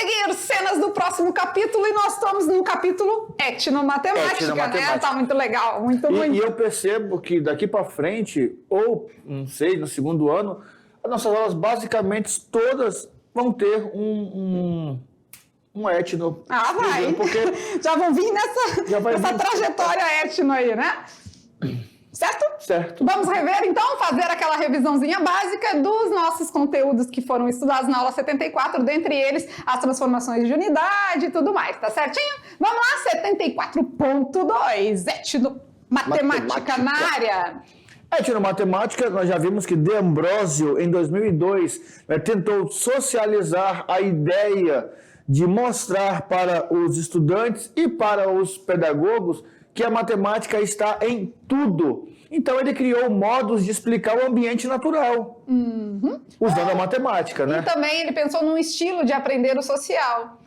seguir cenas do próximo capítulo e nós estamos no capítulo etnomatemática, né? Tá muito legal, muito. E eu percebo que daqui para frente, ou não sei, no segundo ano, as nossas aulas basicamente todas vão ter um etno. Vai! Porque já vão vir nessa trajetória etno aí, né? Certo? Certo. Vamos rever, então, fazer aquela revisãozinha básica dos nossos conteúdos que foram estudados na aula 74, dentre eles as transformações de unidade e tudo mais, tá certinho? Vamos lá, 74.2, etnomatemática na área. Etnomatemática, nós já vimos que De Ambrosio, em 2002, tentou socializar a ideia de mostrar para os estudantes e para os pedagogos que a matemática está em tudo. Então, ele criou modos de explicar o ambiente natural, usando a matemática, né? E também ele pensou num estilo de aprender o social.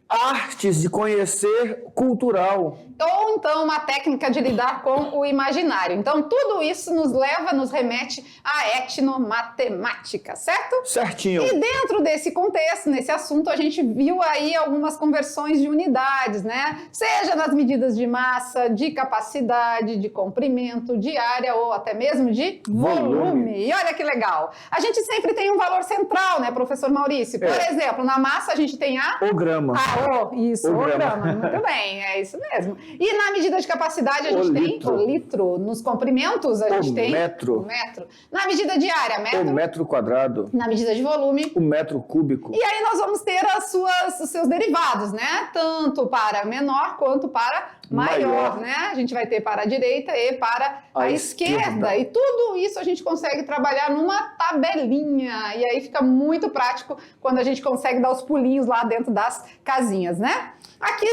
Artes de conhecer cultural. Ou então uma técnica de lidar com o imaginário. Então tudo isso nos remete à etnomatemática, certo? Certinho. E dentro desse contexto, nesse assunto, a gente viu aí algumas conversões de unidades, né? Seja nas medidas de massa, de capacidade, de comprimento, de área ou até mesmo de volume. E olha que legal. A gente sempre tem um valor central, né, professor Maurício? Por exemplo, na massa a gente tem o grama. O grama. Muito bem, é isso mesmo. E na medida de capacidade a gente tem o litro. Nos comprimentos a gente tem metro. O metro. Na medida de área, metro. O metro quadrado. Na medida de volume. O metro cúbico. E aí nós vamos ter os seus derivados, né? Tanto para menor quanto para maior, né? A gente vai ter para a direita e para a esquerda. E tudo isso a gente consegue trabalhar numa tabelinha. E aí fica muito prático quando a gente consegue dar os pulinhos lá dentro das casinhas, né? Aqui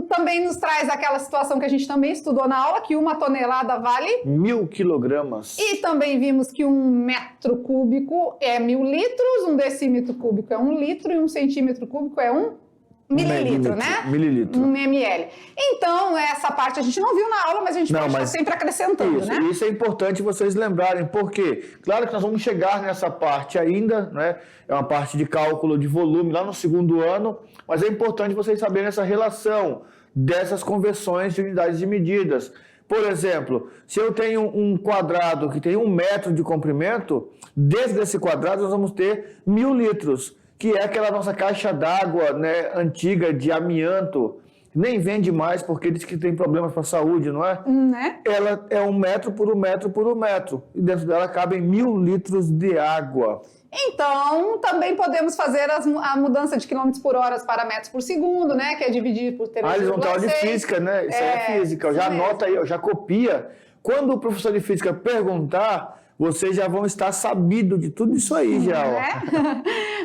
também nos traz aquela situação que a gente também estudou na aula, que 1 tonelada vale 1000 quilogramas. E também vimos que 1 metro cúbico é 1000 litros, 1 decímetro cúbico é 1 litro e 1 centímetro cúbico é 1 mililitro, né? Mililitro. 1 ml. Então, essa parte a gente não viu na aula, mas a gente pode estar sempre acrescentando, isso, né? Isso é importante vocês lembrarem, porque, claro que nós vamos chegar nessa parte ainda, né? É uma parte de cálculo de volume lá no segundo ano, mas é importante vocês saberem essa relação dessas conversões de unidades de medidas. Por exemplo, se eu tenho um quadrado que tem 1 metro de comprimento, dentro desse quadrado nós vamos ter 1000 litros, que é aquela nossa caixa d'água, né, antiga de amianto, nem vende mais porque diz que tem problemas para a saúde, não é? Né? Ela é 1 metro por 1 metro por 1 metro, e dentro dela cabem 1000 litros de água. Então, também podemos fazer a mudança de quilômetros por hora para metros por segundo, né? Que é dividir por 3,6. Eles vão ter aula de física, né? Isso aí é física. Já anota aí, já copia. Quando o professor de física perguntar, vocês já vão estar sabidos de tudo isso aí já.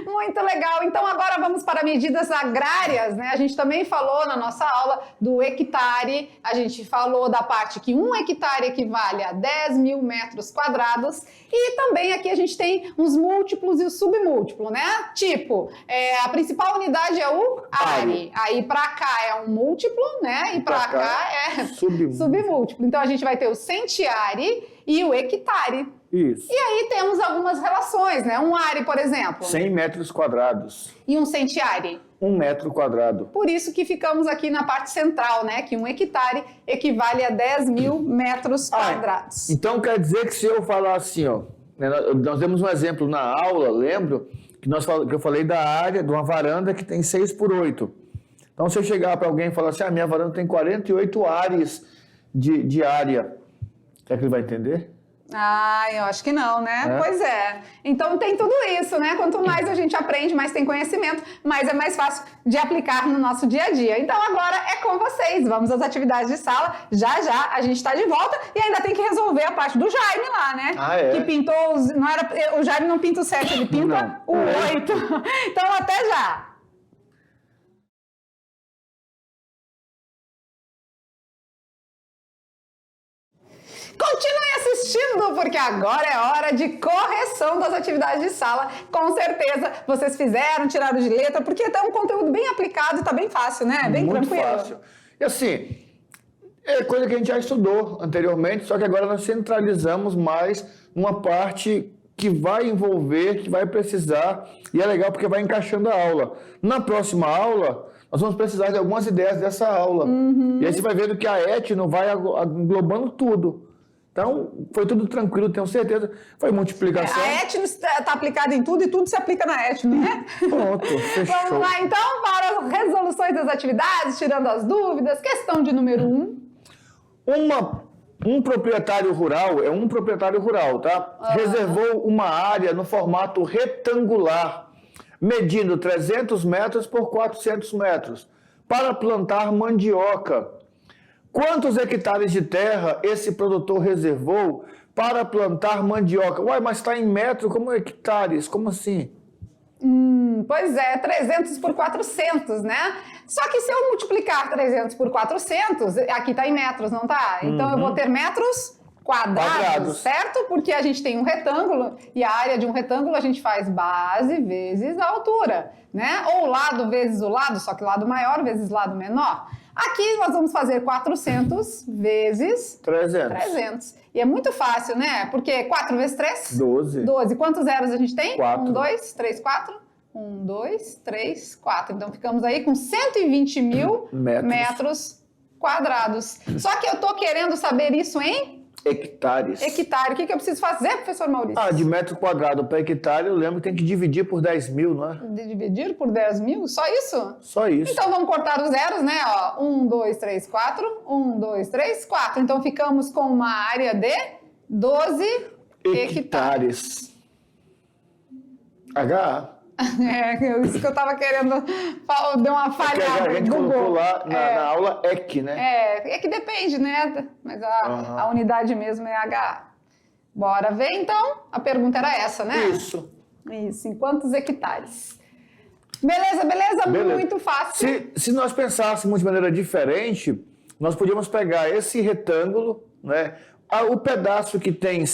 Muito legal. Então agora vamos para medidas agrárias, né? A gente também falou na nossa aula do hectare, a gente falou da parte que 1 hectare equivale a 10.000 metros quadrados e também aqui a gente tem os múltiplos e o submúltiplo, né? Tipo, a principal unidade é o are, aí para cá é um múltiplo, né? E para cá é submúltiplo. Então a gente vai ter o centiare e o hectare. Isso. E aí temos algumas relações, né? Um are, por exemplo. 100 metros quadrados. E um centiare? 1 metro quadrado. Por isso que ficamos aqui na parte central, né? Que 1 hectare equivale a 10.000 metros quadrados. Então quer dizer que se eu falar assim, ó, nós demos um exemplo na aula, lembro, que eu falei da área de uma varanda que tem 6 por 8. Então se eu chegar para alguém e falar assim, minha varanda tem 48 ares de área, será que ele vai entender? Eu acho que não, né? Pois é. Então tem tudo isso, né? Quanto mais a gente aprende, mais tem conhecimento, mais é mais fácil de aplicar no nosso dia a dia. Então agora é com vocês. Vamos às atividades de sala. Já já a gente está de volta e ainda tem que resolver a parte do Jaime lá, né? Que pintou o Jaime não pinta o 7, ele pinta o 8. Então até já. Continue assistindo, porque agora é hora de correção das atividades de sala. Com certeza vocês fizeram, tiraram de letra, porque é um conteúdo bem aplicado e tá bem fácil, né? Bem muito tranquilo. Fácil. E assim, é coisa que a gente já estudou anteriormente, só que agora nós centralizamos mais numa parte que vai envolver, que vai precisar, e é legal porque vai encaixando a aula. Na próxima aula, nós vamos precisar de algumas ideias dessa aula. E aí você vai vendo que a etno vai englobando tudo. Então, foi tudo tranquilo, tenho certeza. Foi multiplicação. A etno está aplicada em tudo e tudo se aplica na etno, né? Pronto, fechou. Vamos lá, então, para as resoluções das atividades, tirando as dúvidas. Questão de número 1. Um proprietário rural, é um proprietário rural, tá? Reservou uma área no formato retangular, medindo 300 metros por 400 metros, para plantar mandioca. Quantos hectares de terra esse produtor reservou para plantar mandioca? Uai, mas está em metro, como hectares? Como assim? Pois é, 300 por 400, né? Só que se eu multiplicar 300 por 400, aqui está em metros, não tá? Então eu vou ter metros quadrados, certo? Porque a gente tem um retângulo e a área de um retângulo a gente faz base vezes a altura, né? Ou lado vezes o lado, só que lado maior vezes lado menor. Aqui nós vamos fazer 400 vezes 300. E é muito fácil, né? Porque 4 vezes 3? 12. 12. Quantos zeros a gente tem? 4. 1, 2, 3, 4. 1, 2, 3, 4. Então ficamos aí com 120 mil metros quadrados. Só que eu tô querendo saber isso em hectares. Hectare. O que eu preciso fazer, professor Maurício? De metro quadrado para hectare, eu lembro que tem que dividir por 10 mil, não é? Dividir por 10 mil? Só isso? Só isso. Então vamos cortar os zeros, né? 1, 2, 3, 4. 1, 2, 3, 4. Então ficamos com uma área de 12 hectares. HA. Isso que eu tava querendo, deu uma falhada. A gente colocou lá na aula EC, né? É que depende, né? Mas a unidade mesmo é HA. Bora ver, então. A pergunta era essa, né? Isso. Em quantos hectares? Beleza? Muito fácil. Se nós pensássemos de maneira diferente, nós podíamos pegar esse retângulo, né? O pedaço que tem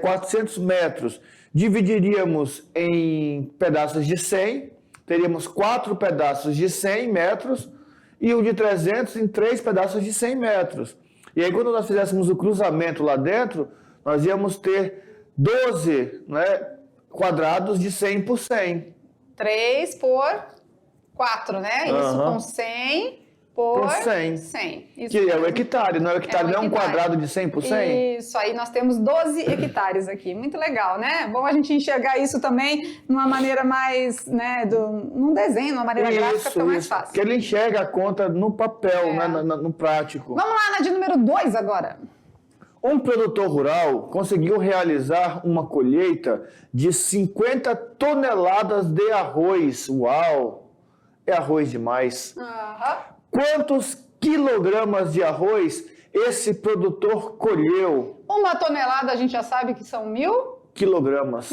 400 metros, dividiríamos em pedaços de 100, teríamos 4 pedaços de 100 metros e o de 300 em 3 pedaços de 100 metros. E aí, quando nós fizéssemos o cruzamento lá dentro, nós íamos ter 12, né, quadrados de 100 por 100. 3 por 4, né? Isso com 100 por 100. Isso que é o hectare, não é o hectare, não é um quadrado de 100 por 100? Isso, aí nós temos 12 hectares aqui, muito legal, né? Bom a gente enxergar isso também de uma maneira mais, né, num desenho, de uma maneira gráfica, fica mais fácil. Que ele enxerga a conta no papel, né, no prático. Vamos lá na de número 2 agora. Um produtor rural conseguiu realizar uma colheita de 50 toneladas de arroz. Uau! É arroz demais. Quantos quilogramas de arroz esse produtor colheu? 1 tonelada a gente já sabe que são 1000 quilogramas.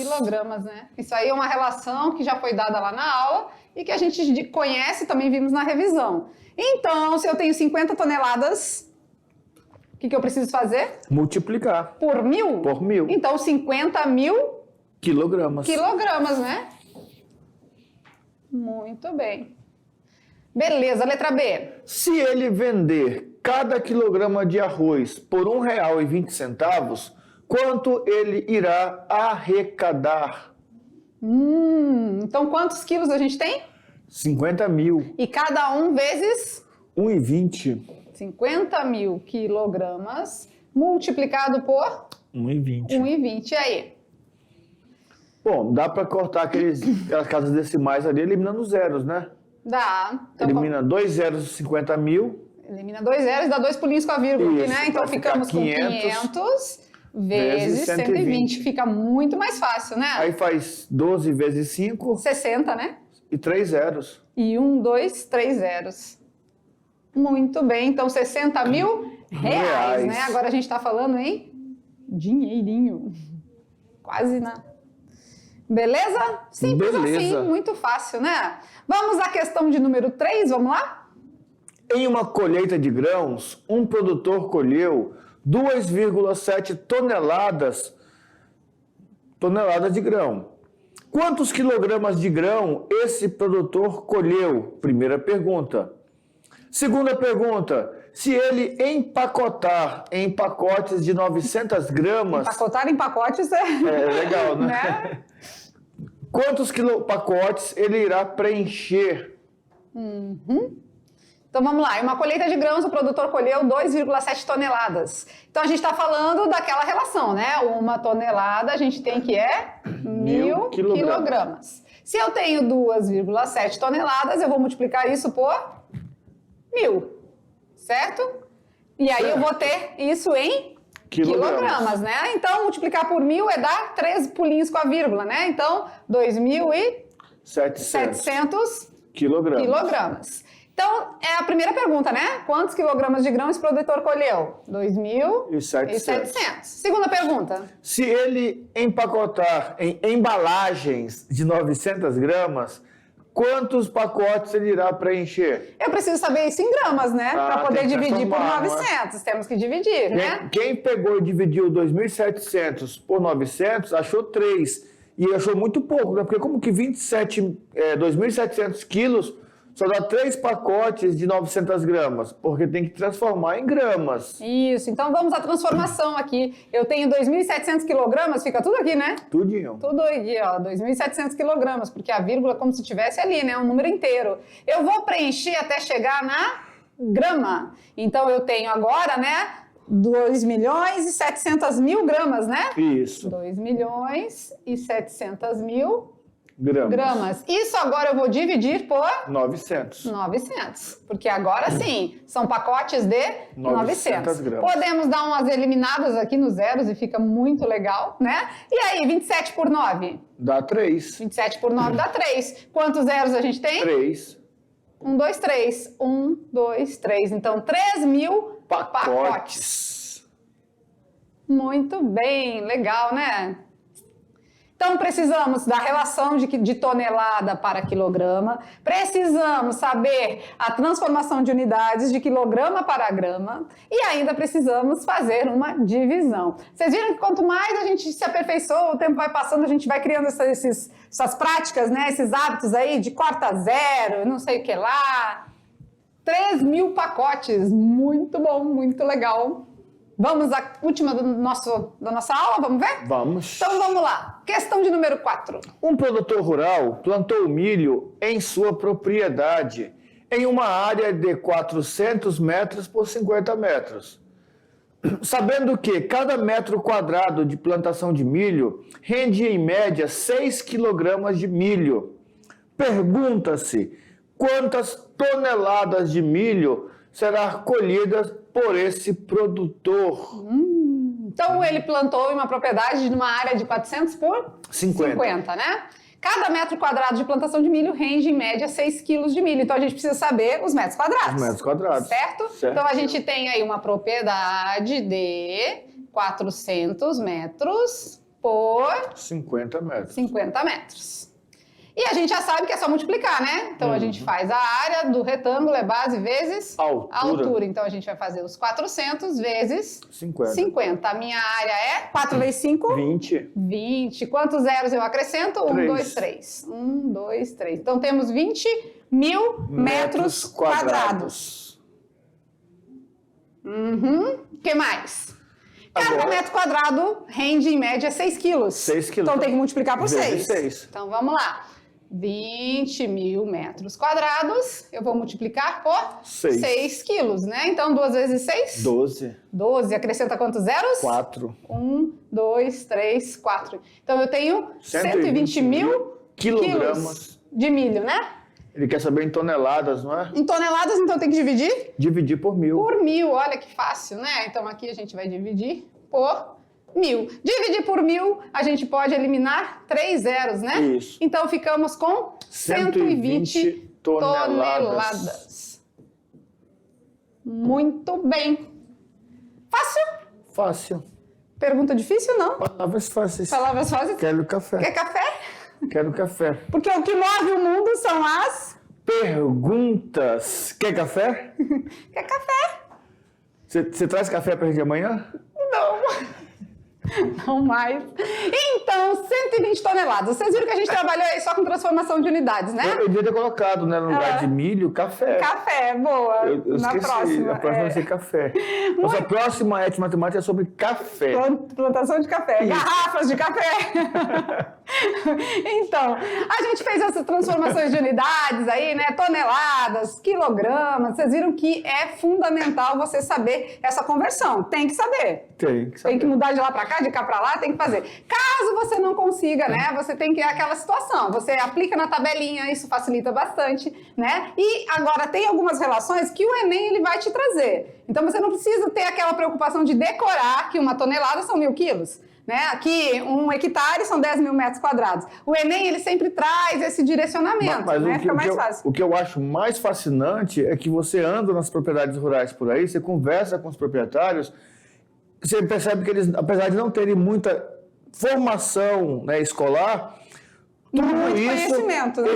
Né? Isso aí é uma relação que já foi dada lá na aula e que a gente conhece, também vimos na revisão. Então, se eu tenho 50 toneladas, o que eu preciso fazer? Multiplicar. Por 1000? Por 1000. Então, 50 mil quilogramas, né? Muito bem. Beleza, letra B. Se ele vender cada quilograma de arroz por R$1,20, quanto ele irá arrecadar? Então quantos quilos a gente tem? 50 mil. E cada um vezes? 1,20. 50 mil quilogramas multiplicado por? 1,20. 1,20. E aí? Bom, dá para cortar aquelas casas decimais ali eliminando os zeros, né? Dá. Então, elimina 2 zeros de 50 mil. Elimina 2 zeros e dá 2 pulinhos com a vírgula aqui, né? Então ficamos com 500 vezes 120. Fica muito mais fácil, né? Aí faz 12 vezes 5. 60, né? E 3 zeros. E 1, 2, 3 zeros. Muito bem. Então 60 mil reais, né? Agora a gente está falando em dinheirinho. Quase nada. Beleza? Simples assim, muito fácil, né? Vamos à questão de número 3, vamos lá? Em uma colheita de grãos, um produtor colheu 2,7 toneladas de grão. Quantos quilogramas de grão esse produtor colheu? Primeira pergunta. Segunda pergunta, Se ele empacotar em pacotes de 900 gramas... Empacotar em pacotes É legal, né? né? Quantos pacotes ele irá preencher? Então vamos lá, em uma colheita de grãos o produtor colheu 2,7 toneladas. Então a gente está falando daquela relação, né? Uma tonelada a gente tem que é 1.000 quilogramas. Se eu tenho 2,7 toneladas, eu vou multiplicar isso por 1.000, certo? E aí eu vou ter isso em quilogramas, né? Então multiplicar por 1.000 é dar 3 pulinhos com a vírgula, né? Então 2.700 quilogramas. Então, é a primeira pergunta, né? Quantos quilogramas de grão esse produtor colheu? 2.700. Segunda pergunta. Se ele empacotar em embalagens de 900 gramas, quantos pacotes ele irá preencher? Eu preciso saber isso em gramas, né? Para poder dividir por 900. Temos que dividir, né? Quem pegou e dividiu 2.700 por 900, achou 3. E achou muito pouco, né? Porque como que 2.700 quilos... Só dá 3 pacotes de 900 gramas, porque tem que transformar em gramas. Isso, então vamos à transformação aqui. Eu tenho 2.700 quilogramas, fica tudo aqui, né? Tudinho. Tudo aqui, ó, 2.700 quilogramas, porque a vírgula é como se tivesse ali, né? Um número inteiro. Eu vou preencher até chegar na grama. Então eu tenho agora, né? 2.700.000 gramas, né? Isso. 2.700.000 gramas. Isso agora eu vou dividir por 900. Porque agora sim, são pacotes de 900 gramas. Podemos dar umas eliminadas aqui nos zeros e fica muito legal, né? E aí, 27 por 9? Dá 3. 27 por 9 dá 3. Quantos zeros a gente tem? 3. 1, 2, 3. 1, 2, 3. Então, 3.000 pacotes. Muito bem, legal, né? Então, precisamos da relação de tonelada para quilograma, precisamos saber a transformação de unidades de quilograma para grama e ainda precisamos fazer uma divisão. Vocês viram que quanto mais a gente se aperfeiçoa, o tempo vai passando, a gente vai criando essas práticas, né? Esses hábitos aí de corta zero, não sei o que lá. 3.000 pacotes, muito bom, muito legal. Vamos à última da nossa aula, vamos ver? Vamos. Então vamos lá. Questão de número 4. Um produtor rural plantou milho em sua propriedade em uma área de 400 metros por 50 metros. Sabendo que cada metro quadrado de plantação de milho rende em média 6 quilogramas de milho. Pergunta-se quantas toneladas de milho será colhidas por esse produtor. Então, ele plantou em uma propriedade de uma área de 400 por 50, né? Cada metro quadrado de plantação de milho rende, em média, 6 quilos de milho. Então, a gente precisa saber os metros quadrados. Os metros quadrados. Certo? Então, a gente tem aí uma propriedade de 400 metros por 50 metros. 50 metros. E a gente já sabe que é só multiplicar, né? Então, a gente faz a área do retângulo, é base vezes a altura. Então, a gente vai fazer os 400 vezes 50. A minha área é 4 vezes 5? 20. 20. Quantos zeros eu acrescento? 1, 2, 3. 1, 2, 3. Então, temos 20.000 metros quadrados. O que mais? Cada metro quadrado rende, em média, 6 quilos. 6 quilos. Então, tem que multiplicar por 6. 6. Então, vamos lá. 20.000 metros quadrados, eu vou multiplicar por 6 quilos, né? Então, 2 vezes 6? 12. 12. Acrescenta quantos zeros? 4. 1, 2, 3, 4. Então, eu tenho 120.000 quilos de milho, né? Ele quer saber em toneladas, não é? Em toneladas, então, tem que dividir? Dividir por 1.000. Por 1.000, olha que fácil, né? Então, aqui a gente vai dividir por 1.000. Dividir por 1.000, a gente pode eliminar 3 zeros, né? Isso. Então, ficamos com 120 toneladas. Muito bem. Fácil? Fácil. Pergunta difícil, não? Palavras fáceis. Palavras fáceis? Quero café. Quer café? Quero café. Porque o que move o mundo são as... Perguntas. Quer café? Quer café? Você traz café pra gente amanhã? Não. Não mais. Então, 120 toneladas. Vocês viram que a gente trabalhou aí só com transformação de unidades, né? Eu devia ter colocado, né, no lugar de milho, café. Café, boa. Eu Na esqueci, próxima. a próxima vai ser café. Nossa próxima ET Matemática é sobre café. Plantação de café, Isso. garrafas de café. Então, a gente fez essas transformações de unidades aí, né? Toneladas, quilogramas. Vocês viram que é fundamental você saber essa conversão. Tem que saber. Tem que saber. Tem que mudar de lá para cá, de cá para lá, tem que fazer. Caso você não consiga, né? Você tem que aquela situação. Você aplica na tabelinha, isso facilita bastante, né? E agora tem algumas relações que o Enem ele vai te trazer. Então você não precisa ter aquela preocupação de decorar que 1 tonelada são 1.000 quilos. Né? Aqui, 1 hectare são 10 mil metros quadrados. O Enem, ele sempre traz esse direcionamento, Mas né? Fica mais fácil. O que eu acho mais fascinante é que você anda nas propriedades rurais por aí, você conversa com os proprietários, você percebe que eles, apesar de não terem muita formação, né, escolar, tudo muito isso, conhecimento, né?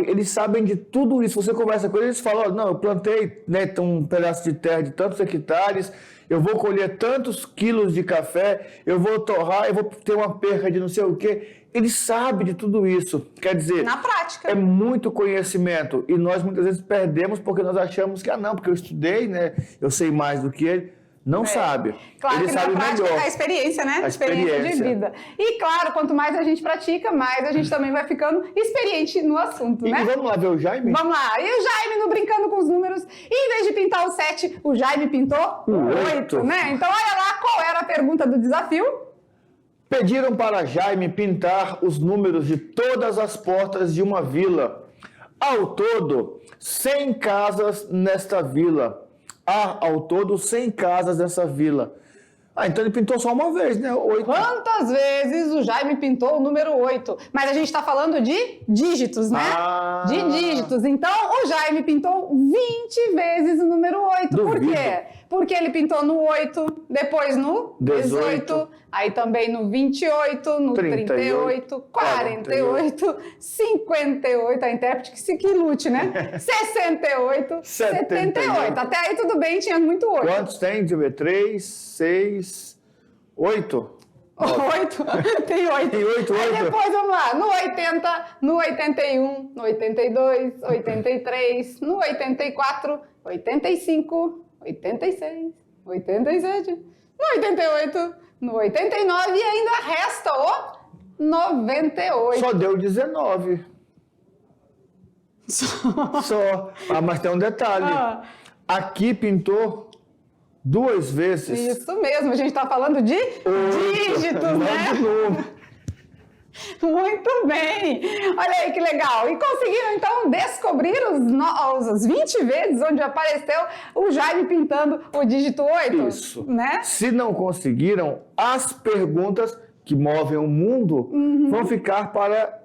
eles sabem de tudo isso. Você conversa com eles, eles falam, não, eu plantei, né, um pedaço de terra de tantos hectares, eu vou colher tantos quilos de café, eu vou torrar, eu vou ter uma perca de não sei o quê. Eles sabem de tudo isso. Quer dizer, na prática. É muito conhecimento. E nós muitas vezes perdemos porque nós achamos que, não, porque eu estudei, né, eu sei mais do que ele. Não sabe. Claro ele que sabe na prática melhor. é a experiência, né? A experiência de experiência. vida. E claro, quanto mais a gente pratica, mais a gente também vai ficando experiente no assunto, né? E vamos lá ver o Jaime? Vamos lá. E o Jaime, no Brincando com os Números, em vez de pintar o 7, o Jaime pintou o 8, né? Então olha lá qual era a pergunta do desafio. Pediram para Jaime pintar os números de todas as portas de uma vila. Ao todo, 100 casas nesta vila. Há, ao todo, 100 casas nessa vila. Então ele pintou só uma vez, né? 8. Quantas vezes o Jaime pintou o número 8? Mas a gente está falando de dígitos, né? De dígitos. Então, o Jaime pintou 20 vezes o número 8. Duvido. Por quê? Porque ele pintou no 8, depois no 18, aí também no 28, no 38, 48, 58, a intérprete que lute, né? 68, 78. Até aí tudo bem, tinha muito 8. Quantos tem? Deixa eu ver. 3, 6, 8. 8? Tem 8. Tem 8, Aí 8. depois vamos lá, no 80, no 81, no 82, 83, no 84, 85, 86, 87, no 88, no 89 e ainda resta o 98. Só deu 19. Só. Mas tem um detalhe. Aqui pintou 2 vezes. Isso mesmo, a gente está falando de dígitos, né? Muito bem! Olha aí que legal! E conseguiram então descobrir os 20 vezes onde apareceu o Jaime pintando o dígito 8? Isso. Né? Se não conseguiram, as perguntas que movem o mundo vão ficar para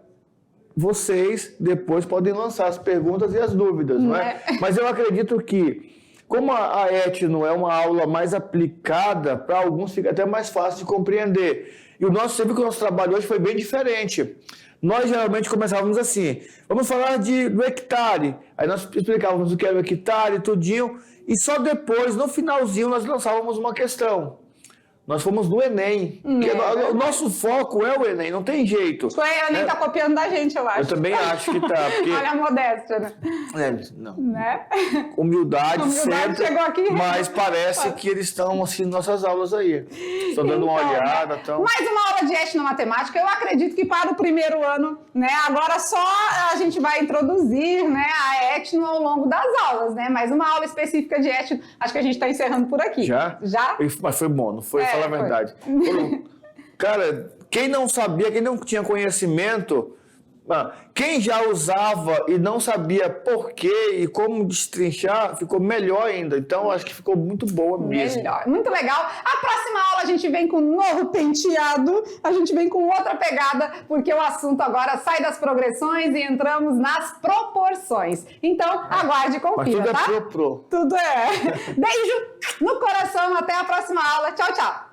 vocês. Depois podem lançar as perguntas e as dúvidas, não é? Mas eu acredito que, como a Etno é uma aula mais aplicada, para alguns fica até mais fácil de compreender. E o nosso trabalho hoje foi bem diferente. Nós geralmente começávamos assim, vamos falar do hectare. Aí nós explicávamos o que era o hectare, tudinho, e só depois, no finalzinho, nós lançávamos uma questão. Nós fomos no Enem. O nosso foco é o Enem, não tem jeito. O Enem está copiando da gente, eu acho. Eu também acho que tá. Porque... Olha a modéstia, né? Não. Né? Humildade sempre, chegou aqui. Mas parece que eles estão assistindo nossas aulas aí. Estão dando uma olhada. Mais uma aula de etnomatemática. Eu acredito que para o primeiro ano, né? Agora só a gente vai introduzir, né, a etno ao longo das aulas, né? Mas uma aula específica de etno, acho que a gente está encerrando por aqui. Já? Mas foi bom, não foi? Falar a verdade. Cara, quem não sabia, quem não tinha conhecimento, quem já usava e não sabia por quê e como destrinchar, ficou melhor ainda. Então, acho que ficou muito boa mesmo. Melhor, muito legal. A próxima aula a gente vem com um novo penteado, a gente vem com outra pegada, porque o assunto agora sai das progressões e entramos nas proporções. Então, aguarde e confira, Mas tudo tá? é pro. Tudo é. Beijo no coração, até a próxima aula. Tchau, tchau.